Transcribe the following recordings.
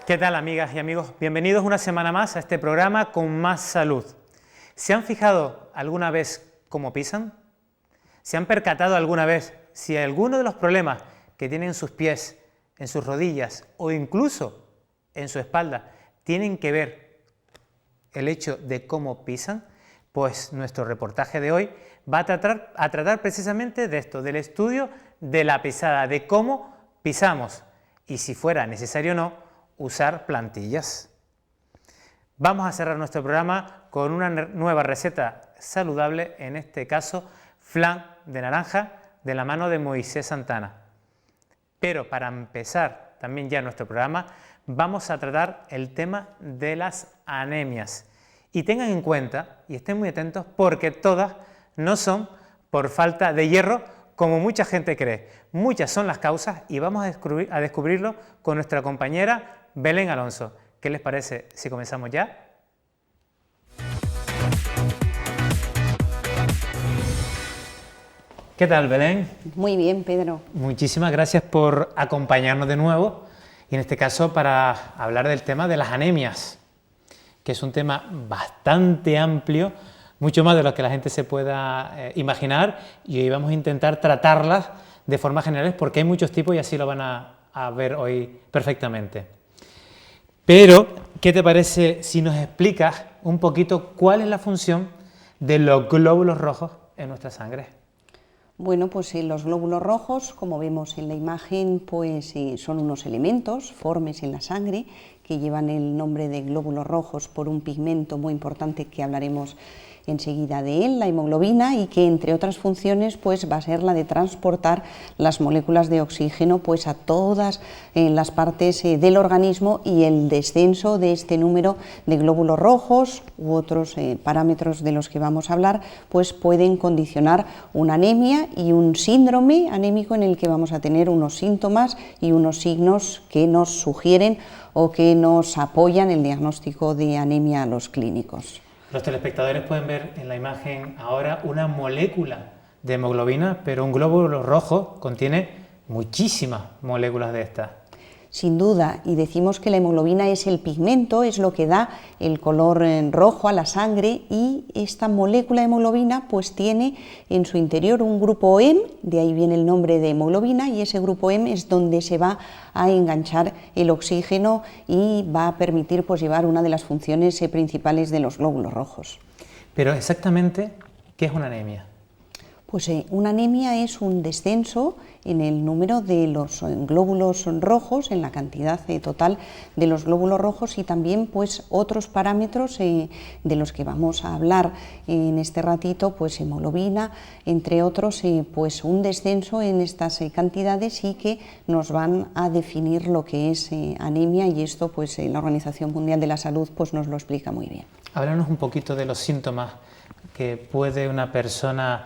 ¿Qué tal, amigas y amigos? Bienvenidos una semana más a este programa con más salud. ¿Se han fijado alguna vez cómo pisan? ¿Se han percatado alguna vez si alguno de los problemas que tienen en sus pies, en sus rodillas o incluso en su espalda tienen que ver el hecho de cómo pisan? Pues nuestro reportaje de hoy va a tratar precisamente de esto, del estudio de la pisada, de cómo pisamos y, si fuera necesario o no, usar plantillas. Vamos a cerrar nuestro programa con una nueva receta saludable, en este caso flan de naranja de la mano de Moisés Santana. Pero para empezar también ya nuestro programa vamos a tratar el tema de las anemias. Y tengan en cuenta y estén muy atentos porque todas no son por falta de hierro como mucha gente cree. Muchas son las causas y vamos a descubrirlo con nuestra compañera Belén Alonso. ¿Qué les parece si comenzamos ya? ¿Qué tal, Belén? Muy bien, Pedro. Muchísimas gracias por acompañarnos de nuevo y en este caso para hablar del tema de las anemias, que es un tema bastante amplio, mucho más de lo que la gente se pueda imaginar, y hoy vamos a intentar tratarlas de forma general porque hay muchos tipos y así lo van a ver hoy perfectamente. Pero, ¿qué te parece si nos explicas un poquito cuál es la función de los glóbulos rojos en nuestra sangre? Bueno, pues los glóbulos rojos, como vemos en la imagen, pues son unos elementos formes en la sangre que llevan el nombre de glóbulos rojos por un pigmento muy importante que hablaremos enseguida de él, la hemoglobina, y que entre otras funciones pues va a ser la de transportar las moléculas de oxígeno pues a todas las partes del organismo, y el descenso de este número de glóbulos rojos u otros parámetros de los que vamos a hablar pues pueden condicionar una anemia y un síndrome anémico en el que vamos a tener unos síntomas y unos signos que nos sugieren o que nos apoyan el diagnóstico de anemia a los clínicos. Los telespectadores pueden ver en la imagen ahora una molécula de hemoglobina, pero un glóbulo rojo contiene muchísimas moléculas de estas. Sin duda, y decimos que la hemoglobina es el pigmento, es lo que da el color rojo a la sangre, y esta molécula de hemoglobina pues tiene en su interior un grupo heme, de ahí viene el nombre de hemoglobina, y ese grupo heme es donde se va a enganchar el oxígeno y va a permitir pues llevar una de las funciones principales de los glóbulos rojos. Pero exactamente, ¿qué es una anemia? Pues una anemia es un descenso en el número de los glóbulos rojos, en la cantidad total de los glóbulos rojos, y también pues otros parámetros de los que vamos a hablar en este ratito, pues hemoglobina, entre otros, pues un descenso en estas cantidades, y que nos van a definir lo que es anemia, y esto pues la Organización Mundial de la Salud pues nos lo explica muy bien. Háblanos un poquito de los síntomas que puede una persona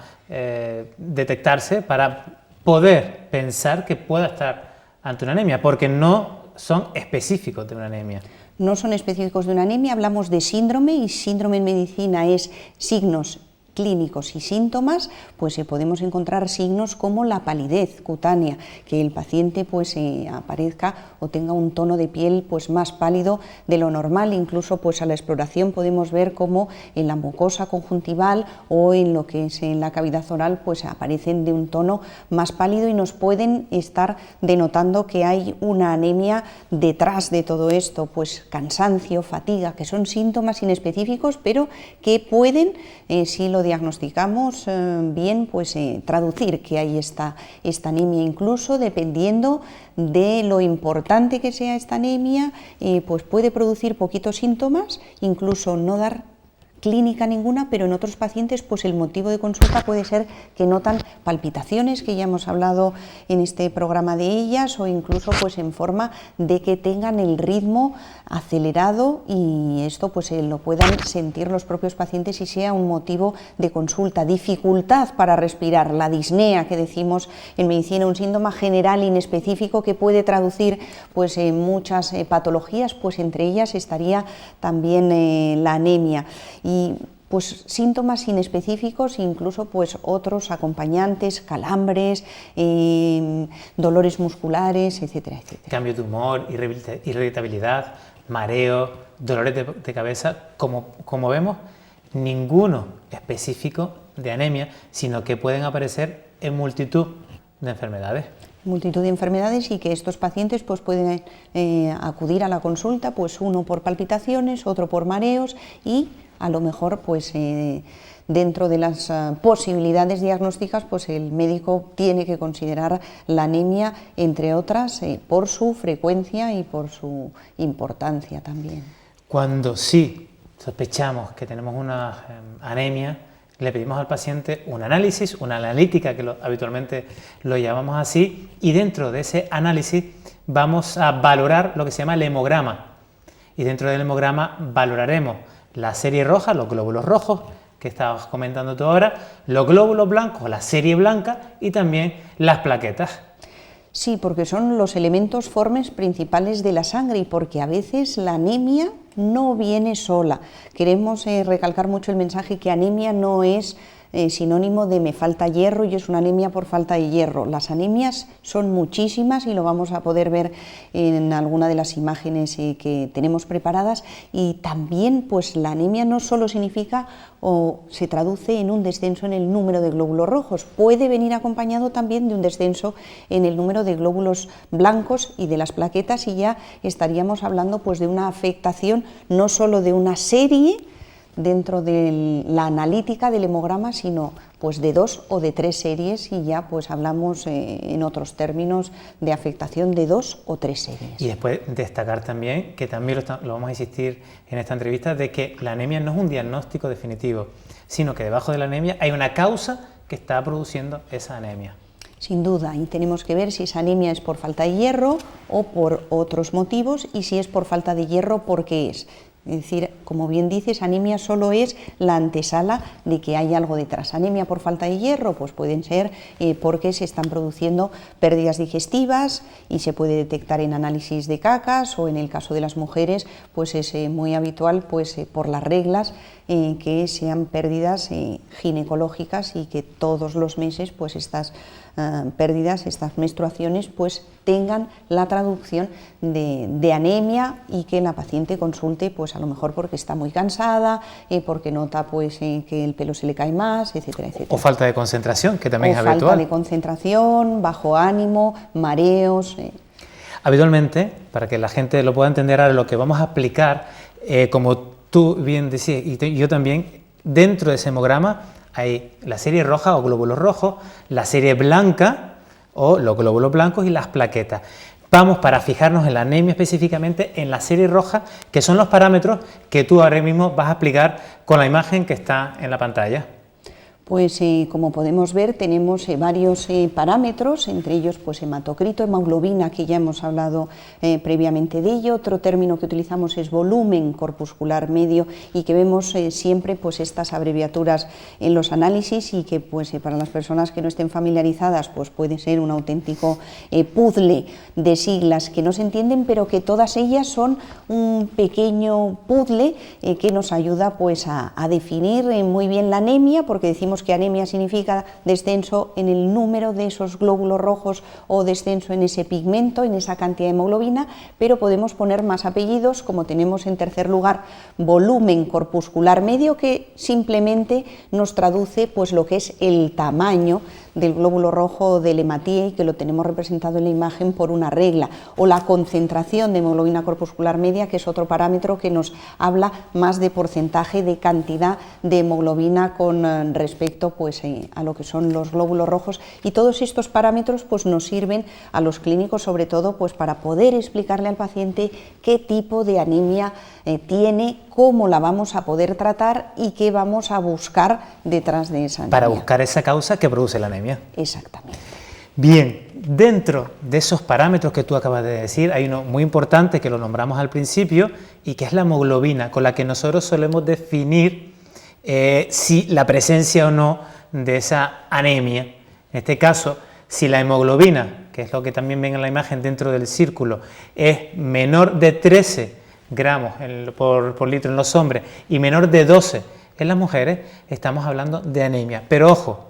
detectarse para poder pensar que pueda estar ante una anemia, porque no son específicos de una anemia. No son específicos de una anemia, hablamos de síndrome, y síndrome en medicina es signos clínicos y síntomas, pues podemos encontrar signos como la palidez cutánea, que el paciente pues aparezca o tenga un tono de piel pues más pálido de lo normal. Incluso pues a la exploración podemos ver cómo en la mucosa conjuntival o en lo que es en la cavidad oral pues aparecen de un tono más pálido, y nos pueden estar denotando que hay una anemia detrás de todo esto, pues cansancio, fatiga, que son síntomas inespecíficos pero que pueden, si lo diagnosticamos bien, pues traducir que hay esta anemia. Incluso dependiendo de lo importante que sea esta anemia, pues puede producir poquitos síntomas, incluso no dar clínica ninguna, pero en otros pacientes pues el motivo de consulta puede ser que notan palpitaciones, que ya hemos hablado en este programa de ellas, o incluso pues en forma de que tengan el ritmo acelerado, y esto pues lo puedan sentir los propios pacientes y sea un motivo de consulta. Dificultad para respirar, la disnea que decimos en medicina, un síntoma general inespecífico que puede traducir pues muchas patologías, pues entre ellas estaría también la anemia. Y pues síntomas inespecíficos, incluso pues otros acompañantes, calambres, dolores musculares, etcétera, etcétera. Cambio de humor, irritabilidad, mareo, dolores de cabeza, como vemos, ninguno específico de anemia, sino que pueden aparecer en multitud de enfermedades. Multitud de enfermedades, y que estos pacientes pues pueden acudir a la consulta, pues uno por palpitaciones, otro por mareos, y a lo mejor pues dentro de las posibilidades diagnósticas, pues el médico tiene que considerar la anemia, entre otras, por su frecuencia y por su importancia también. Cuando sí sospechamos que tenemos una anemia, le pedimos al paciente un análisis, una analítica, que habitualmente lo llamamos así, y dentro de ese análisis vamos a valorar lo que se llama el hemograma. Y dentro del hemograma valoraremos la serie roja, los glóbulos rojos, que estabas comentando tú ahora, los glóbulos blancos, la serie blanca, y también las plaquetas. Sí, porque son los elementos formes principales de la sangre, y porque a veces la anemia no viene sola. Queremos recalcar mucho el mensaje que anemia no es sinónimo de me falta hierro y es una anemia por falta de hierro. Las anemias son muchísimas, y lo vamos a poder ver en alguna de las imágenes que tenemos preparadas. Y también pues la anemia no solo significa o se traduce en un descenso en el número de glóbulos rojos, puede venir acompañado también de un descenso en el número de glóbulos blancos y de las plaquetas, y ya estaríamos hablando pues de una afectación no solo de una serie dentro de la analítica del hemograma, sino pues de 2 o de 3 series, y ya pues hablamos en otros términos de afectación de 2 o 3 series. Y después destacar también, que también lo vamos a insistir en esta entrevista, de que la anemia no es un diagnóstico definitivo, sino que debajo de la anemia hay una causa que está produciendo esa anemia. Sin duda, y tenemos que ver si esa anemia es por falta de hierro o por otros motivos, y si es por falta de hierro, ¿por qué es? Es decir, como bien dices, anemia solo es la antesala de que hay algo detrás. Anemia por falta de hierro, pues pueden ser porque se están produciendo pérdidas digestivas, y se puede detectar en análisis de cacas, o en el caso de las mujeres pues es muy habitual pues por las reglas que sean pérdidas ginecológicas, y que todos los meses pues estas pérdidas, estas menstruaciones pues tengan la traducción de anemia, y que la paciente consulte pues a lo mejor porque está muy cansada, porque nota pues que el pelo se le cae más, etcétera, etcétera. O falta de concentración, que también es habitual. Falta de concentración, bajo ánimo, mareos. Habitualmente, para que la gente lo pueda entender, ahora lo que vamos a explicar, como tú bien decías y yo también, dentro de ese hemograma hay la serie roja o glóbulos rojos, la serie blanca o los glóbulos blancos, y las plaquetas. Vamos, para fijarnos en la anemia específicamente, en la serie roja, que son los parámetros que tú ahora mismo vas a explicar con la imagen que está en la pantalla. Pues como podemos ver, tenemos varios parámetros, entre ellos pues hematocrito, hemoglobina, que ya hemos hablado previamente de ello. Otro término que utilizamos es volumen corpuscular medio, y que vemos siempre pues estas abreviaturas en los análisis, y que pues para las personas que no estén familiarizadas pues puede ser un auténtico puzzle de siglas que no se entienden, pero que todas ellas son un pequeño puzzle que nos ayuda pues a definir muy bien la anemia, porque decimos que anemia significa descenso en el número de esos glóbulos rojos, o descenso en ese pigmento, en esa cantidad de hemoglobina, pero podemos poner más apellidos, como tenemos en tercer lugar volumen corpuscular medio, que simplemente nos traduce pues lo que es el tamaño del glóbulo rojo del hematíe, y que lo tenemos representado en la imagen por una regla, o la concentración de hemoglobina corpuscular media, que es otro parámetro que nos habla más de porcentaje de cantidad de hemoglobina con respecto pues a lo que son los glóbulos rojos. Y todos estos parámetros pues nos sirven a los clínicos, sobre todo pues para poder explicarle al paciente qué tipo de anemia tiene, cómo la vamos a poder tratar y qué vamos a buscar detrás de esa anemia. Para buscar esa causa que produce la anemia. Exactamente. Bien, dentro de esos parámetros que tú acabas de decir, hay uno muy importante que lo nombramos al principio, y que es la hemoglobina, con la que nosotros solemos definir si la presencia o no de esa anemia. En este caso, si la hemoglobina, que es lo que también ven en la imagen dentro del círculo, es menor de 13 gramos por litro en los hombres y menor de 12 en las mujeres estamos hablando de anemia. Pero ojo,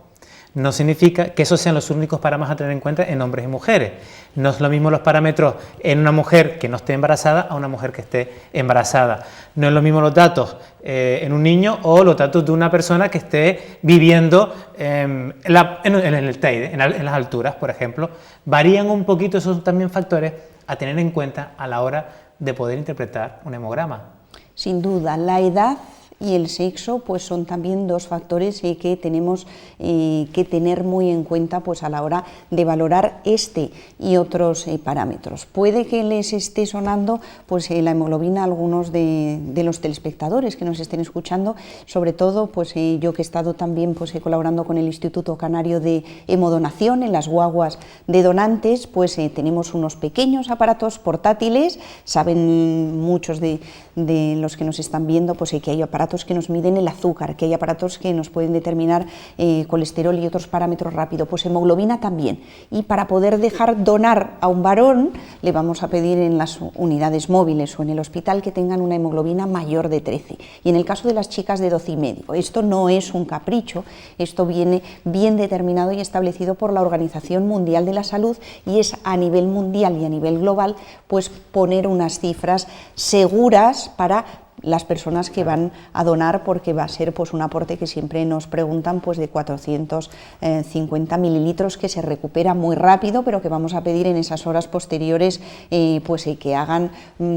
no significa que esos sean los únicos parámetros a tener en cuenta en hombres y mujeres. No es lo mismo los parámetros en una mujer que no esté embarazada a una mujer que esté embarazada. No es lo mismo los datos en un niño o los datos de una persona que esté viviendo en el Teide, en las alturas, por ejemplo. Varían un poquito, esos son también factores a tener en cuenta a la hora de poder interpretar un hemograma. Sin duda, la edad y el sexo pues son también dos factores que tenemos que tener muy en cuenta pues a la hora de valorar este y otros parámetros. Puede que les esté sonando pues la hemoglobina a algunos de los telespectadores que nos estén escuchando, sobre todo pues yo que he estado también pues colaborando con el Instituto Canario de Hemodonación en las guaguas de donantes, pues tenemos unos pequeños aparatos portátiles. Saben muchos de los que nos están viendo pues que hay aparatos que nos miden el azúcar, que hay aparatos que nos pueden determinar colesterol y otros parámetros rápido, pues hemoglobina también. Y para poder dejar donar a un varón, le vamos a pedir en las unidades móviles o en el hospital que tengan una hemoglobina mayor de 13. Y en el caso de las chicas de 12,5, esto no es un capricho, esto viene bien determinado y establecido por la Organización Mundial de la Salud y es a nivel mundial y a nivel global, pues poner unas cifras seguras para las personas que van a donar, porque va a ser pues un aporte que siempre nos preguntan pues de 450 mililitros que se recupera muy rápido, pero que vamos a pedir en esas horas posteriores pues que hagan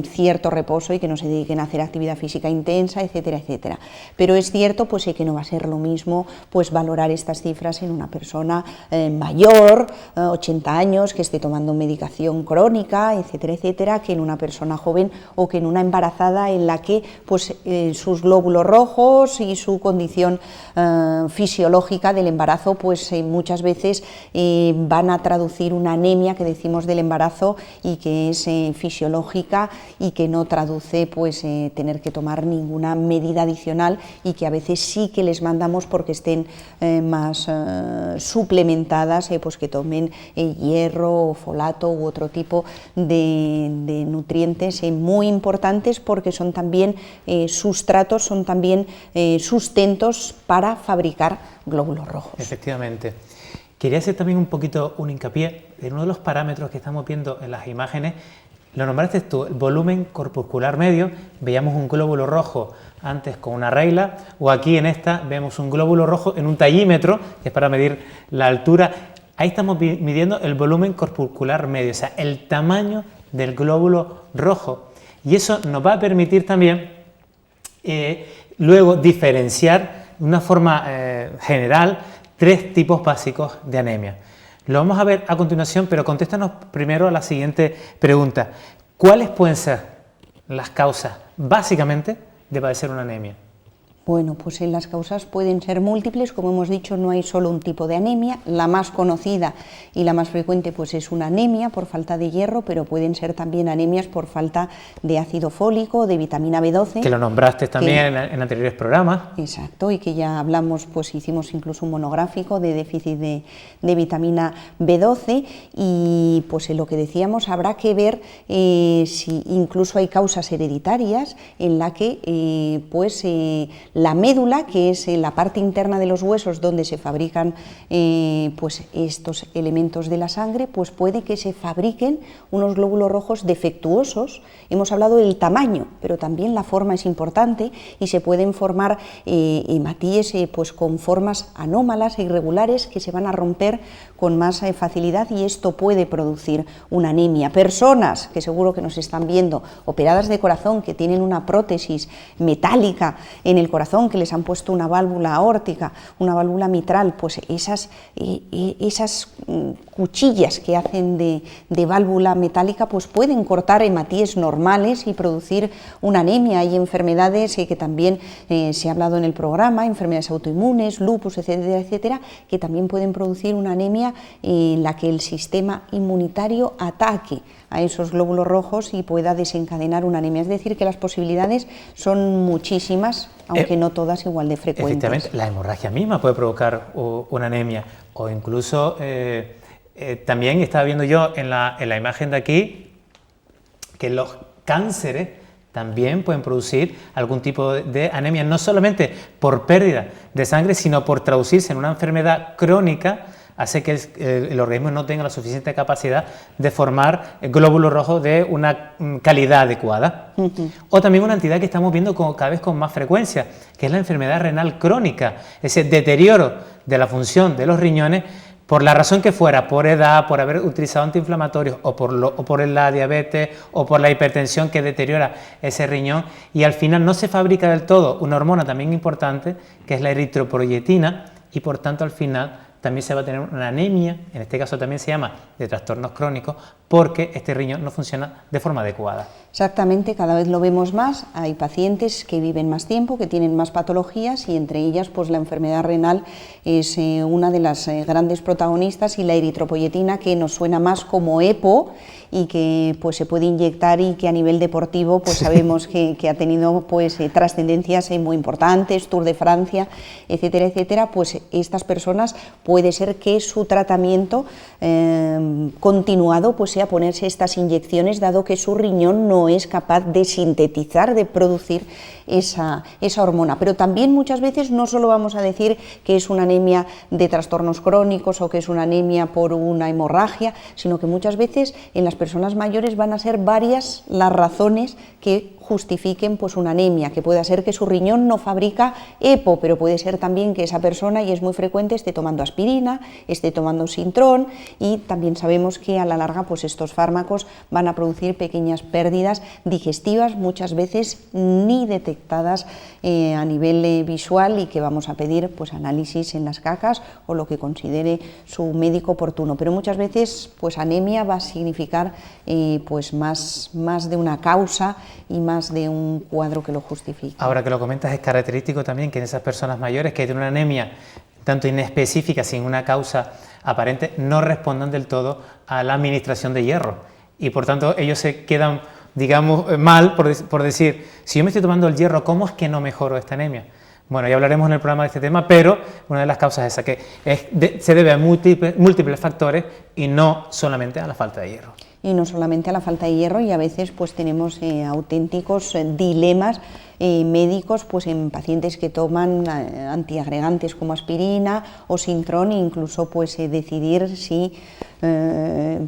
cierto reposo y que no se dediquen a hacer actividad física intensa, etcétera, etcétera. Pero es cierto pues que no va a ser lo mismo pues valorar estas cifras en una persona mayor, 80 años, que esté tomando medicación crónica, etcétera, etcétera, que en una persona joven o que en una embarazada en la que pues sus glóbulos rojos y su condición fisiológica del embarazo pues muchas veces van a traducir una anemia que decimos del embarazo y que es fisiológica y que no traduce pues tener que tomar ninguna medida adicional y que a veces sí que les mandamos porque estén más suplementadas, pues que tomen hierro o folato u otro tipo de nutrientes muy importantes, porque son también sustratos, son también sustentos para fabricar glóbulos rojos. Efectivamente. Quería hacer también un poquito un hincapié en uno de los parámetros que estamos viendo en las imágenes. Lo nombraste tú, el volumen corpuscular medio. Veíamos un glóbulo rojo antes con una regla, o aquí en esta vemos un glóbulo rojo en un tallímetro, que es para medir la altura. Ahí estamos midiendo el volumen corpuscular medio, o sea, el tamaño del glóbulo rojo. Y eso nos va a permitir también luego diferenciar de una forma general 3 tipos básicos de anemia. Lo vamos a ver a continuación, pero contéstanos primero a la siguiente pregunta. ¿Cuáles pueden ser las causas básicamente de padecer una anemia? Bueno, pues las causas pueden ser múltiples, como hemos dicho, no hay solo un tipo de anemia. La más conocida y la más frecuente pues es una anemia por falta de hierro, pero pueden ser también anemias por falta de ácido fólico, de vitamina B12. Que lo nombraste también en anteriores programas. Exacto, y que ya hablamos, pues hicimos incluso un monográfico de déficit de vitamina B12 y pues en lo que decíamos habrá que ver si incluso hay causas hereditarias en la que la médula, que es la parte interna de los huesos donde se fabrican pues estos elementos de la sangre, pues puede que se fabriquen unos glóbulos rojos defectuosos. Hemos hablado del tamaño, pero también la forma es importante y se pueden formar hematíes pues con formas anómalas e irregulares que se van a romper con más facilidad y esto puede producir una anemia. Personas que seguro que nos están viendo operadas de corazón, que tienen una prótesis metálica en el corazón, que les han puesto una válvula aórtica, una válvula mitral, pues esas cuchillas que hacen de válvula metálica pues pueden cortar hematíes normales y producir una anemia. Hay enfermedades que también se ha hablado en el programa, enfermedades autoinmunes, lupus, etcétera, etcétera, que también pueden producir una anemia en la que el sistema inmunitario ataque a esos glóbulos rojos y pueda desencadenar una anemia. Es decir, que las posibilidades son muchísimas, aunque no todas igual de frecuentes. Efectivamente, la hemorragia misma puede provocar una anemia, o incluso también estaba viendo yo en la imagen de aquí que los cánceres también pueden producir algún tipo de anemia, no solamente por pérdida de sangre, sino por traducirse en una enfermedad crónica, hace que el organismo no tenga la suficiente capacidad de formar glóbulos rojos de una calidad adecuada. O también una entidad que estamos viendo cada vez con más frecuencia, que es la enfermedad renal crónica, ese deterioro de la función de los riñones, por la razón que fuera, por edad, por haber utilizado antiinflamatorios, o por la diabetes, o por la hipertensión que deteriora ese riñón, y al final no se fabrica del todo una hormona también importante, que es la eritropoyetina, y por tanto al final también se va a tener una anemia, en este caso también se llama de trastornos crónicos, porque este riñón no funciona de forma adecuada. Exactamente, cada vez lo vemos más, hay pacientes que viven más tiempo, que tienen más patologías y entre ellas pues la enfermedad renal es una de las grandes protagonistas, y la eritropoyetina, que nos suena más como EPO y que pues se puede inyectar, y que a nivel deportivo pues sabemos que ha tenido pues trascendencias muy importantes, Tour de Francia, etcétera, etcétera. Pues estas personas puede ser que su tratamiento continuado pues sea ponerse estas inyecciones, dado que su riñón no es capaz de sintetizar, de producir esa hormona. Pero también muchas veces no solo vamos a decir que es una anemia de trastornos crónicos o que es una anemia por una hemorragia, sino que muchas veces en las personas mayores van a ser varias las razones que justifiquen pues una anemia, que puede ser que su riñón no fabrica EPO, pero puede ser también que esa persona, y es muy frecuente, esté tomando aspirina, esté tomando Sintrón, y también sabemos que a la larga pues estos fármacos van a producir pequeñas pérdidas digestivas, muchas veces ni detectadas a nivel visual, y que vamos a pedir pues análisis en las cacas o lo que considere su médico oportuno. Pero muchas veces pues anemia va a significar pues más de una causa y más de un cuadro que lo justifique. Ahora que lo comentas, es característico también que en esas personas mayores que tienen una anemia tanto inespecífica, sin una causa aparente, no respondan del todo a la administración de hierro, y por tanto ellos se quedan, digamos, mal por decir, si yo me estoy tomando el hierro, ¿cómo es que no mejoro esta anemia? Bueno, ya hablaremos en el programa de este tema, pero una de las causas es esa, que se debe a múltiples factores y no solamente a la falta de hierro. Y no solamente a la falta de hierro, y a veces pues tenemos auténticos dilemas médicos pues en pacientes que toman antiagregantes como aspirina o Sintrón, e incluso pues decidir si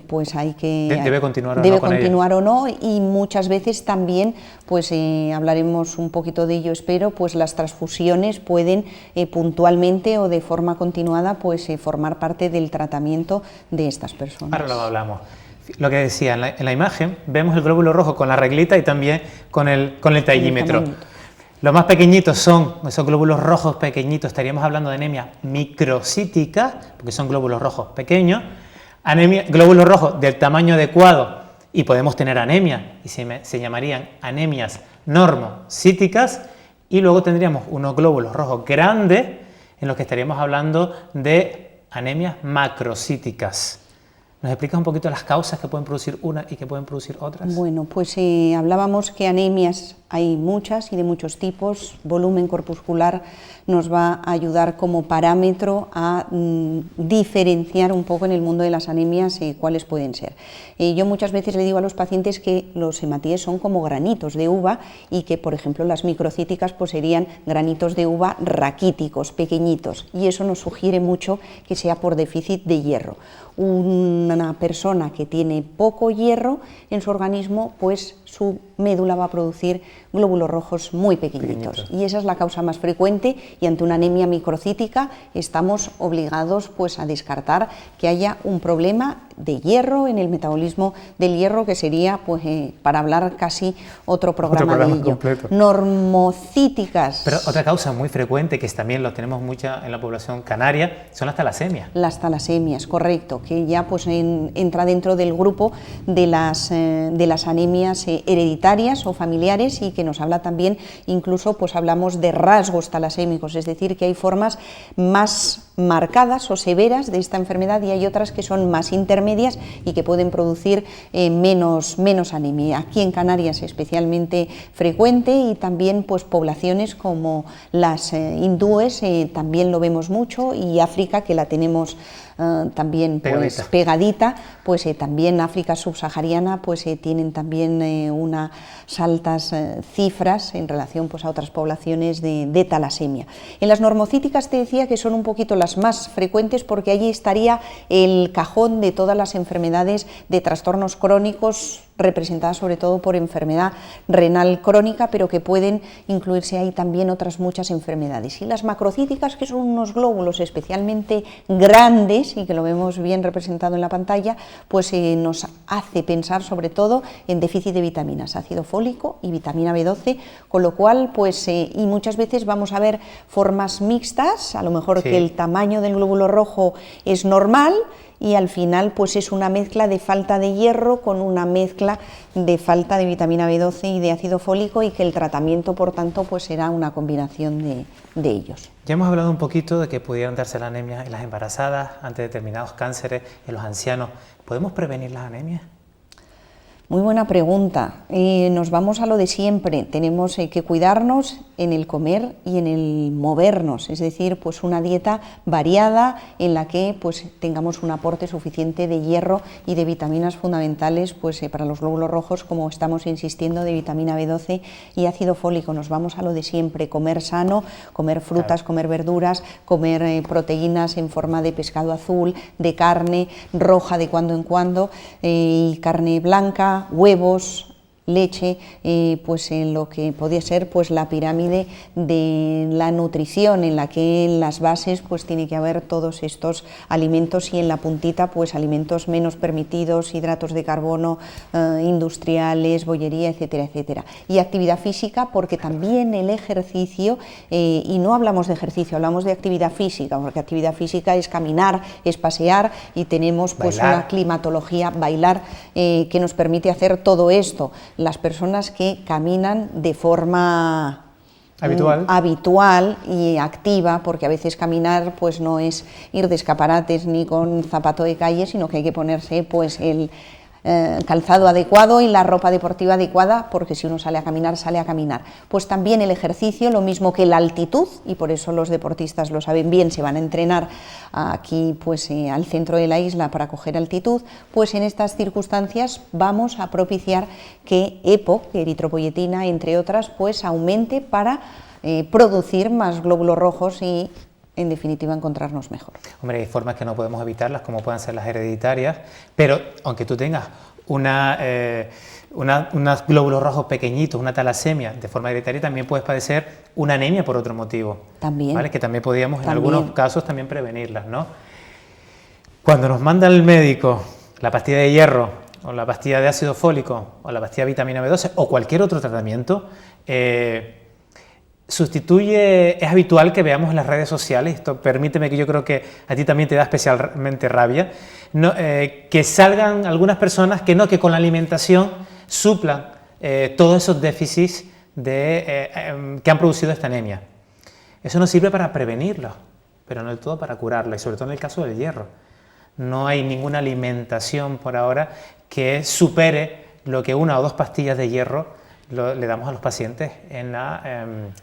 pues hay que debe continuar o no, y muchas veces también pues hablaremos un poquito de ello, espero, pues las transfusiones pueden puntualmente o de forma continuada pues formar parte del tratamiento de estas personas. Ahora lo hablamos. Lo que decía, en la imagen vemos el glóbulo rojo con la reglita y también con el tallímetro. Los más pequeñitos son esos glóbulos rojos pequeñitos, estaríamos hablando de anemia microcítica, porque son glóbulos rojos pequeños, glóbulos rojos del tamaño adecuado, y podemos tener anemia, y se llamarían anemias normocíticas, y luego tendríamos unos glóbulos rojos grandes, en los que estaríamos hablando de anemias macrocíticas. ¿Nos explicas un poquito las causas que pueden producir una y que pueden producir otras? Bueno, pues hablábamos que anemias hay muchas y de muchos tipos. Volumen corpuscular nos va a ayudar como parámetro a diferenciar un poco en el mundo de las anemias cuáles pueden ser. Yo muchas veces le digo a los pacientes que los hematíes son como granitos de uva, y que, por ejemplo, las microcíticas pues serían granitos de uva raquíticos, pequeñitos, y eso nos sugiere mucho que sea por déficit de hierro. Una persona que tiene poco hierro en su organismo, pues su médula va a producir glóbulos rojos muy pequeñitos, y esa es la causa más frecuente, y ante una anemia microcítica estamos obligados pues a descartar que haya un problema de hierro en el metabolismo del hierro, que sería pues para hablar casi otro programa de ello. Completo. Normocíticas. Pero otra causa muy frecuente, que también lo tenemos mucha en la población canaria, son las talasemias. Las talasemias, correcto, que ya pues entra dentro del grupo de las anemias hereditarias o familiares, y que nos habla también, incluso pues hablamos de rasgos talasémicos, es decir, que hay formas más marcadas o severas de esta enfermedad, y hay otras que son más intermedias y que pueden producir menos anemia. Aquí en Canarias es especialmente frecuente, y también pues poblaciones como las hindúes también lo vemos mucho, y África, que la tenemos también pues, pegadita, pues también África subsahariana pues tienen también unas altas cifras en relación pues, a otras poblaciones de talasemia. En las normocíticas te decía que son un poquito las más frecuentes porque allí estaría el cajón de todas las enfermedades de trastornos crónicos representadas sobre todo por enfermedad renal crónica, pero que pueden incluirse ahí también otras muchas enfermedades. Y las macrocíticas, que son unos glóbulos especialmente grandes y que lo vemos bien representado en la pantalla, pues nos hace pensar sobre todo en déficit de vitaminas, ácido fólico y vitamina B12, con lo cual, pues, y muchas veces vamos a ver formas mixtas, a lo mejor que el tamaño del glóbulo rojo es normal, y al final pues es una mezcla de falta de hierro con una mezcla de falta de vitamina B12 y de ácido fólico, y que el tratamiento por tanto pues será una combinación de ellos. Ya hemos hablado un poquito de que pudieran darse la anemia en las embarazadas, ante determinados cánceres, en los ancianos. ¿Podemos prevenir las anemias? Muy buena pregunta. Nos vamos a lo de siempre. Tenemos que cuidarnos en el comer y en el movernos, es decir, pues una dieta variada en la que pues tengamos un aporte suficiente de hierro y de vitaminas fundamentales pues para los glóbulos rojos, como estamos insistiendo, de vitamina B12 y ácido fólico. Nos vamos a lo de siempre: comer sano, comer frutas, comer verduras, comer proteínas en forma de pescado azul, de carne roja de cuando en cuando, y carne blanca, huevos, leche, pues en lo que podría ser pues la pirámide de la nutrición, en la que en las bases pues tiene que haber todos estos alimentos, y en la puntita pues alimentos menos permitidos, hidratos de carbono, industriales, bollería, etcétera, etcétera. Y actividad física, porque también el ejercicio, y no hablamos de ejercicio, hablamos de actividad física, porque actividad física es caminar, es pasear, y tenemos pues una climatología, bailar, que nos permite hacer todo esto. Las personas que caminan de forma habitual y activa, porque a veces caminar pues no es ir de escaparates ni con zapato de calle, sino que hay que ponerse pues el calzado adecuado y la ropa deportiva adecuada, porque si uno sale a caminar, sale a caminar. Pues también el ejercicio, lo mismo que la altitud, y por eso los deportistas lo saben bien, se van a entrenar aquí pues al centro de la isla para coger altitud, pues en estas circunstancias vamos a propiciar que EPO, eritropoyetina, entre otras, pues aumente para producir más glóbulos rojos y en definitiva encontrarnos mejor. Hombre, hay formas que no podemos evitarlas, como pueden ser las hereditarias, pero aunque tú tengas unos glóbulos rojos pequeñitos, una talasemia de forma hereditaria, también puedes padecer una anemia por otro motivo. También. ¿Vale? Que también podríamos en algunos casos también prevenirlas, ¿no? Cuando nos manda el médico la pastilla de hierro, o la pastilla de ácido fólico, o la pastilla de vitamina B12, o cualquier otro tratamiento, es habitual que veamos en las redes sociales, esto permíteme, que yo creo que a ti también te da especialmente rabia, ¿no? Que salgan algunas personas que con la alimentación suplan todos esos déficits que han producido esta anemia. Eso nos sirve para prevenirlo, pero no del todo para curarlo, y sobre todo en el caso del hierro. No hay ninguna alimentación por ahora que supere lo que 1 o 2 pastillas de hierro le damos a los pacientes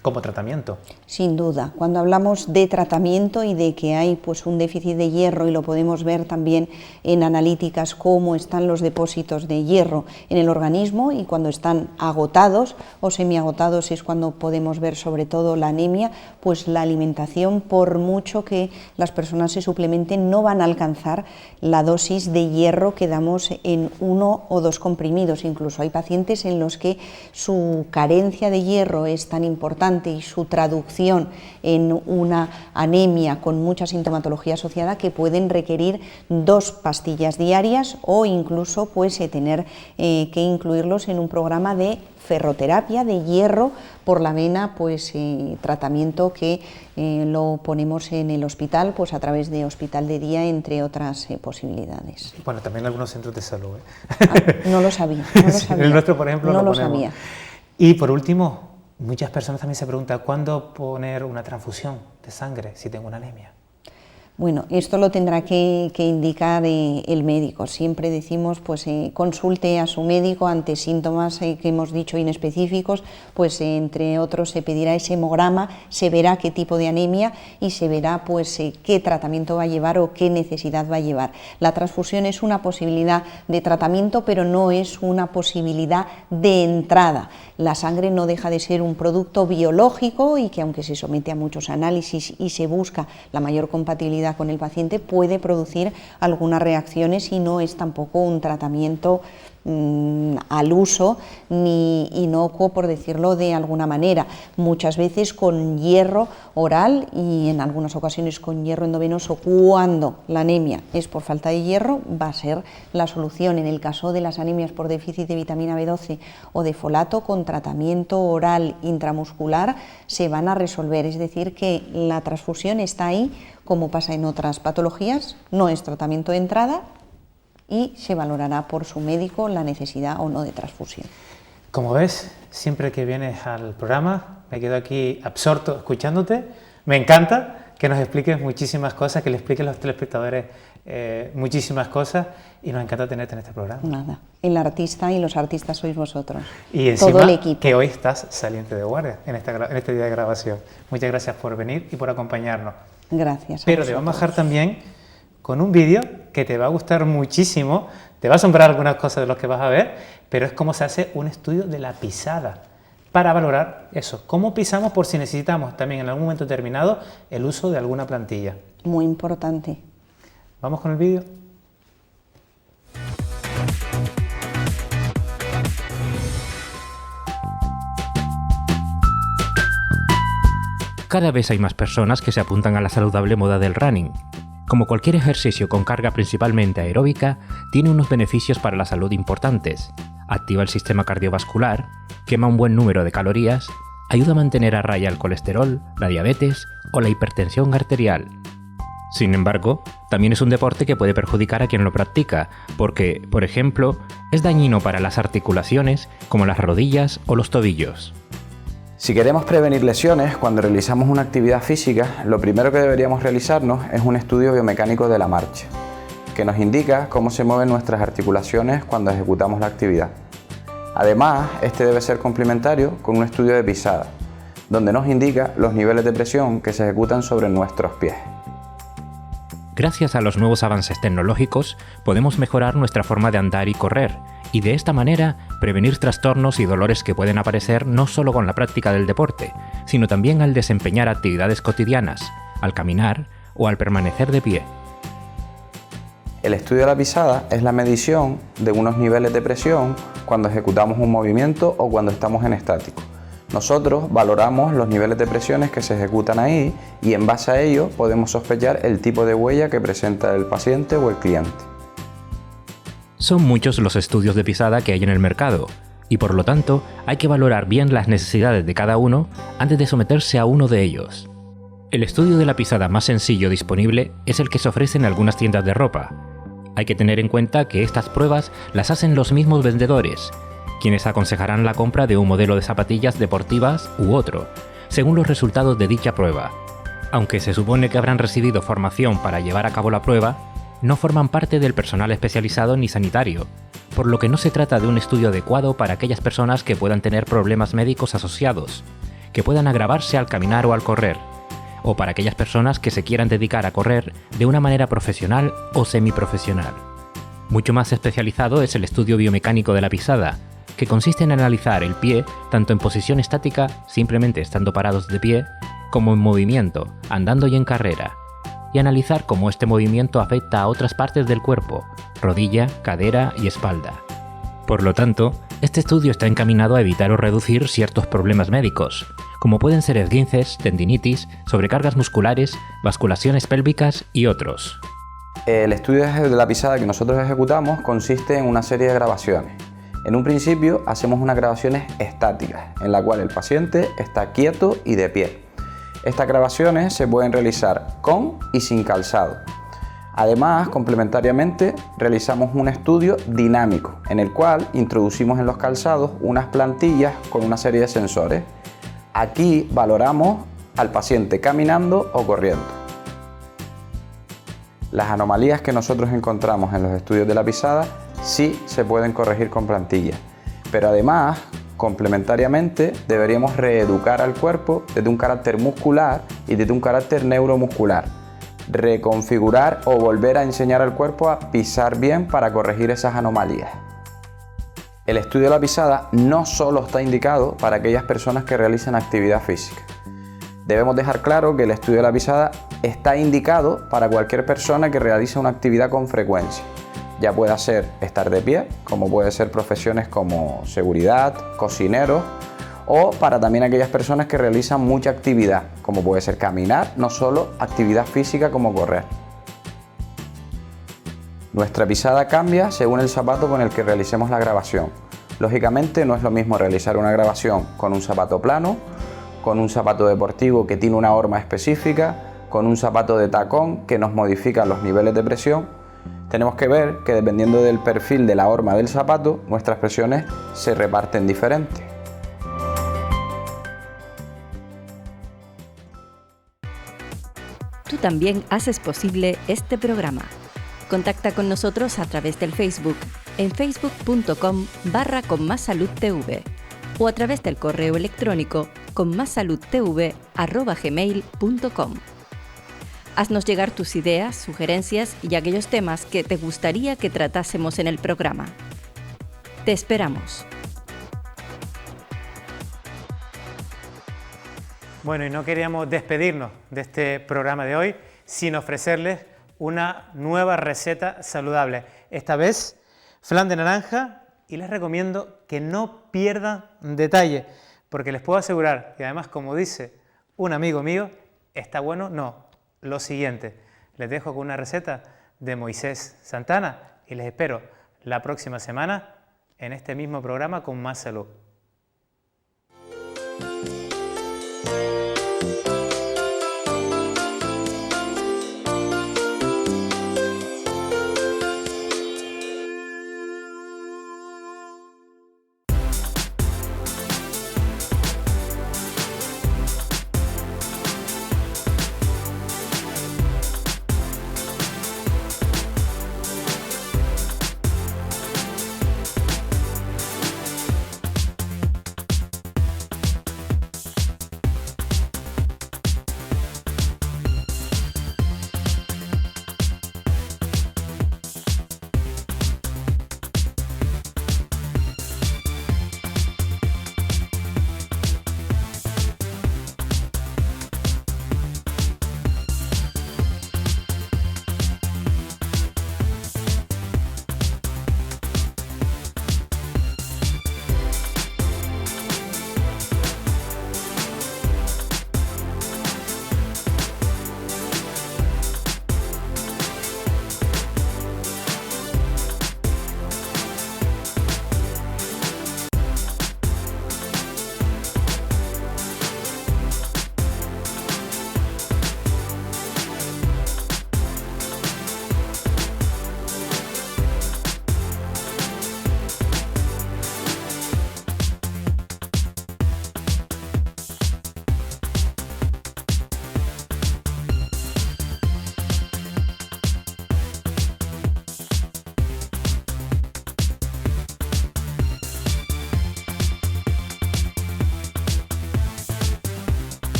como tratamiento. Sin duda, cuando hablamos de tratamiento y de que hay pues un déficit de hierro, y lo podemos ver también en analíticas cómo están los depósitos de hierro en el organismo, y cuando están agotados o semiagotados es cuando podemos ver sobre todo la anemia, pues la alimentación, por mucho que las personas se suplementen, no van a alcanzar la dosis de hierro que damos en 1 o 2 comprimidos. Incluso hay pacientes en los que su carencia de hierro es tan importante y su traducción en una anemia con mucha sintomatología asociada que pueden requerir 2 pastillas diarias, o incluso pues tener que incluirlos en un programa de ferroterapia de hierro por la vena, pues tratamiento que lo ponemos en el hospital pues a través de hospital de día, entre otras posibilidades. Bueno, también algunos centros de salud. No lo sabía, no lo sabía. El nuestro, por ejemplo, no lo sabía. Y por último, muchas personas también se preguntan ¿cuándo poner una transfusión de sangre si tengo una anemia? Bueno, esto lo tendrá que indicar el médico. Siempre decimos, pues consulte a su médico ante síntomas que hemos dicho inespecíficos, pues entre otros se pedirá ese hemograma, se verá qué tipo de anemia y se verá pues qué tratamiento va a llevar o qué necesidad va a llevar. La transfusión es una posibilidad de tratamiento, pero no es una posibilidad de entrada. La sangre no deja de ser un producto biológico y que, aunque se somete a muchos análisis y se busca la mayor compatibilidad con el paciente, puede producir algunas reacciones y no es tampoco un tratamiento al uso ni inocuo, por decirlo de alguna manera. Muchas veces con hierro oral y en algunas ocasiones con hierro endovenoso, cuando la anemia es por falta de hierro, va a ser la solución. En el caso de las anemias por déficit de vitamina B12 o de folato, con tratamiento oral intramuscular se van a resolver, es decir, que la transfusión está ahí, como pasa en otras patologías, no es tratamiento de entrada y se valorará por su médico la necesidad o no de transfusión. Como ves, siempre que vienes al programa me quedo aquí absorto escuchándote. Me encanta que nos expliques muchísimas cosas, que le expliques a los telespectadores muchísimas cosas, y nos encanta tenerte en este programa. Nada, el artista y los artistas sois vosotros, y encima, todo el equipo. Que hoy estás saliente de guardia en este día de grabación. Muchas gracias por venir y por acompañarnos. Gracias. Pero te vamos a dejar también con un vídeo que te va a gustar muchísimo, te va a asombrar algunas cosas de los que vas a ver, pero es cómo se hace un estudio de la pisada para valorar eso, cómo pisamos por si necesitamos también en algún momento determinado el uso de alguna plantilla. Muy importante. ¿Vamos con el vídeo? Cada vez hay más personas que se apuntan a la saludable moda del running. Como cualquier ejercicio con carga principalmente aeróbica, tiene unos beneficios para la salud importantes. Activa el sistema cardiovascular, quema un buen número de calorías, ayuda a mantener a raya el colesterol, la diabetes o la hipertensión arterial. Sin embargo, también es un deporte que puede perjudicar a quien lo practica, porque, por ejemplo, es dañino para las articulaciones como las rodillas o los tobillos. Si queremos prevenir lesiones cuando realizamos una actividad física, lo primero que deberíamos realizarnos es un estudio biomecánico de la marcha, que nos indica cómo se mueven nuestras articulaciones cuando ejecutamos la actividad. Además, este debe ser complementario con un estudio de pisada, donde nos indica los niveles de presión que se ejecutan sobre nuestros pies. Gracias a los nuevos avances tecnológicos, podemos mejorar nuestra forma de andar y correr, y de esta manera prevenir trastornos y dolores que pueden aparecer no solo con la práctica del deporte, sino también al desempeñar actividades cotidianas, al caminar o al permanecer de pie. El estudio de la pisada es la medición de unos niveles de presión cuando ejecutamos un movimiento o cuando estamos en estático. Nosotros valoramos los niveles de presiones que se ejecutan ahí y en base a ello podemos sospechar el tipo de huella que presenta el paciente o el cliente. Son muchos los estudios de pisada que hay en el mercado, y por lo tanto hay que valorar bien las necesidades de cada uno antes de someterse a uno de ellos. El estudio de la pisada más sencillo disponible es el que se ofrece en algunas tiendas de ropa. Hay que tener en cuenta que estas pruebas las hacen los mismos vendedores, quienes aconsejarán la compra de un modelo de zapatillas deportivas u otro, según los resultados de dicha prueba. Aunque se supone que habrán recibido formación para llevar a cabo la prueba, no forman parte del personal especializado ni sanitario, por lo que no se trata de un estudio adecuado para aquellas personas que puedan tener problemas médicos asociados, que puedan agravarse al caminar o al correr, o para aquellas personas que se quieran dedicar a correr de una manera profesional o semiprofesional. Mucho más especializado es el estudio biomecánico de la pisada, que consiste en analizar el pie tanto en posición estática, simplemente estando parados de pie, como en movimiento, andando y en carrera, y analizar cómo este movimiento afecta a otras partes del cuerpo, rodilla, cadera y espalda. Por lo tanto, este estudio está encaminado a evitar o reducir ciertos problemas médicos, como pueden ser esguinces, tendinitis, sobrecargas musculares, basculaciones pélvicas y otros. El estudio de la pisada que nosotros ejecutamos consiste en una serie de grabaciones. En un principio hacemos unas grabaciones estáticas, en la cual el paciente está quieto y de pie. Estas grabaciones se pueden realizar con y sin calzado. Además, complementariamente, realizamos un estudio dinámico, en el cual introducimos en los calzados unas plantillas con una serie de sensores. Aquí valoramos al paciente caminando o corriendo. Las anomalías que nosotros encontramos en los estudios de la pisada sí se pueden corregir con plantillas, pero además, complementariamente, deberíamos reeducar al cuerpo desde un carácter muscular y desde un carácter neuromuscular. Reconfigurar o volver a enseñar al cuerpo a pisar bien para corregir esas anomalías. El estudio de la pisada no solo está indicado para aquellas personas que realizan actividad física. Debemos dejar claro que el estudio de la pisada está indicado para cualquier persona que realice una actividad con frecuencia. Ya pueda ser estar de pie, como puede ser profesiones como seguridad, cocineros, o para también aquellas personas que realizan mucha actividad, como puede ser caminar, no solo actividad física como correr. Nuestra pisada cambia según el zapato con el que realicemos la grabación. Lógicamente no es lo mismo realizar una grabación con un zapato plano, con un zapato deportivo que tiene una horma específica, con un zapato de tacón que nos modifica los niveles de presión. Tenemos que ver que dependiendo del perfil de la horma del zapato, nuestras presiones se reparten diferente. Tú también haces posible este programa. Contacta con nosotros a través del Facebook, en facebook.com/conmassaludtv o a través del correo electrónico conmassaludtv@gmail.com. Haznos llegar tus ideas, sugerencias y aquellos temas que te gustaría que tratásemos en el programa. Te esperamos. Bueno, y no queríamos despedirnos de este programa de hoy sin ofrecerles una nueva receta saludable. Esta vez, flan de naranja, y les recomiendo que no pierdan detalle, porque les puedo asegurar que además, como dice un amigo mío, está bueno, no, lo siguiente. Les dejo con una receta de Moisés Santana y les espero la próxima semana en este mismo programa con más salud.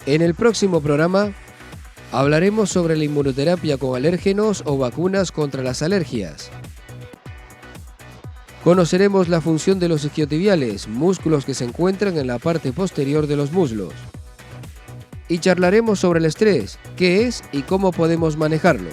En el próximo programa hablaremos sobre la inmunoterapia con alérgenos o vacunas contra las alergias. Conoceremos la función de los isquiotibiales, músculos que se encuentran en la parte posterior de los muslos. Y charlaremos sobre el estrés, qué es y cómo podemos manejarlo.